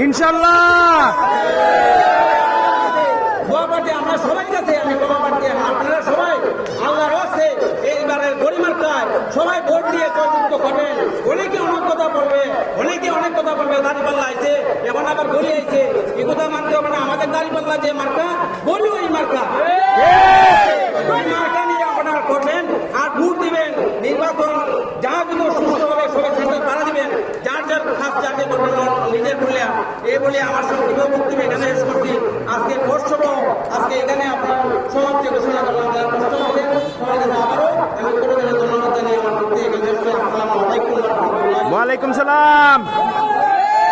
ইনশাল্লাহ। দোয়া পার্টি আমরা সবাই কাছে আমি দোয়া পার্টি আপনারা সবাই আল্লাহর রাস্তে এইবারের গরিমার্কায় সবাই ভোট দিয়ে জয়যুক্ত করবেন। অনেকে অনেক কথা বলবে, অনেকে অনেক কথা বলবে, দাঁড়িপাল্লা আইছে এখন আবার গড়ি আইছে, এই কথা মানতে হবে না। আমাদের দাঁড়িপাল্লা যে মার্কা গড়ি ওই মার্কা, ওই মার্কা নিয়ে আপনারা করবেন আর ভোট দিবেন। নির্বাচন যাহা কিন্তু সুস্থ হবে সবাই সাথে তারা দিবেন, যার যার খাস যাকে করবেন নিজের বলে। এই বলে আমার সংক্ষিপ্ত বক্তব্য এখানে শেষ করছি। আজকে ভোট সভা আজকে এখানে আপনার সমাপ্তি ঘোষণা করলাম। যারা কষ্ট করছেন সবাইকে আবারও আমি করে ধন্যবাদ জানিয়ে আমার বক্তব্য এখানে শেষ করছি। আসসালামু আলাইকুম ওয়া রাহমাতুল্লাহ। ওয়ালাইকুম সালাম।